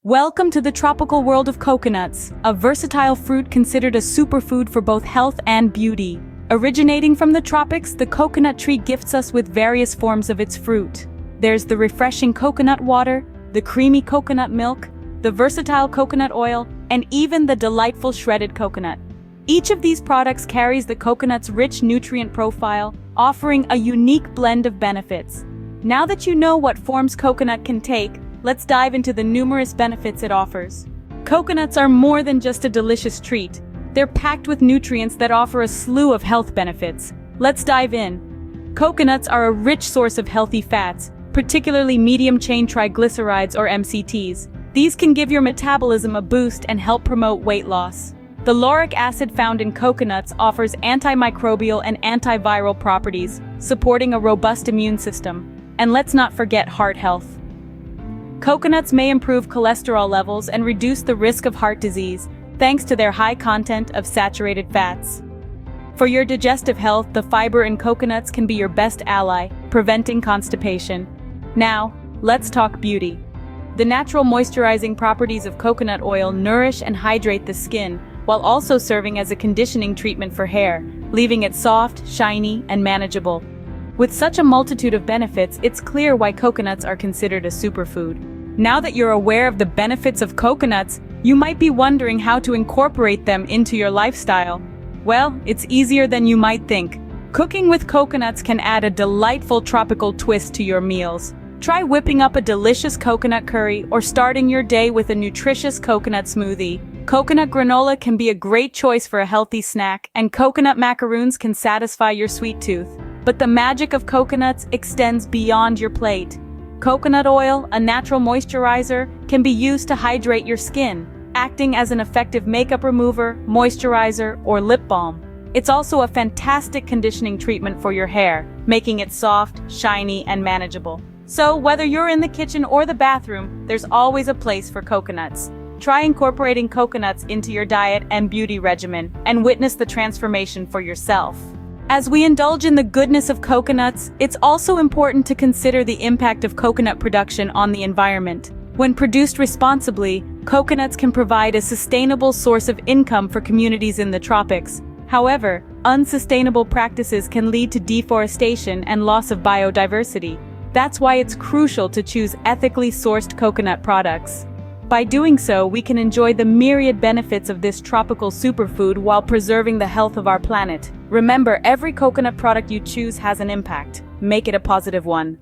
Welcome to the tropical world of coconuts, a versatile fruit considered a superfood for both health and beauty. Originating from the tropics, the coconut tree gifts us with various forms of its fruit. There's the refreshing coconut water, the creamy coconut milk, the versatile coconut oil, and even the delightful shredded coconut. Each of these products carries the coconut's rich nutrient profile, offering a unique blend of benefits. Now that you know what forms coconut can take, let's dive into the numerous benefits it offers. Coconuts are more than just a delicious treat. They're packed with nutrients that offer a slew of health benefits. Let's dive in. Coconuts are a rich source of healthy fats, particularly medium-chain triglycerides or MCTs. These can give your metabolism a boost and help promote weight loss. The lauric acid found in coconuts offers antimicrobial and antiviral properties, supporting a robust immune system. And let's not forget heart health. Coconuts may improve cholesterol levels and reduce the risk of heart disease, thanks to their high content of saturated fats. For your digestive health, the fiber in coconuts can be your best ally, preventing constipation. Now, let's talk beauty. The natural moisturizing properties of coconut oil nourish and hydrate the skin, while also serving as a conditioning treatment for hair, leaving it soft, shiny, and manageable. With such a multitude of benefits, it's clear why coconuts are considered a superfood. Now that you're aware of the benefits of coconuts, you might be wondering how to incorporate them into your lifestyle. Well, it's easier than you might think. Cooking with coconuts can add a delightful tropical twist to your meals. Try whipping up a delicious coconut curry or starting your day with a nutritious coconut smoothie. Coconut granola can be a great choice for a healthy snack, and coconut macaroons can satisfy your sweet tooth. But the magic of coconuts extends beyond your plate. Coconut oil, a natural moisturizer, can be used to hydrate your skin, acting as an effective makeup remover, moisturizer, or lip balm. It's also a fantastic conditioning treatment for your hair, making it soft, shiny, and manageable. So whether you're in the kitchen or the bathroom, there's always a place for coconuts. Try incorporating coconuts into your diet and beauty regimen, and witness the transformation for yourself. As we indulge in the goodness of coconuts, it's also important to consider the impact of coconut production on the environment. When produced responsibly, coconuts can provide a sustainable source of income for communities in the tropics. However, unsustainable practices can lead to deforestation and loss of biodiversity. That's why it's crucial to choose ethically sourced coconut products. By doing so, we can enjoy the myriad benefits of this tropical superfood while preserving the health of our planet. Remember, every coconut product you choose has an impact. Make it a positive one.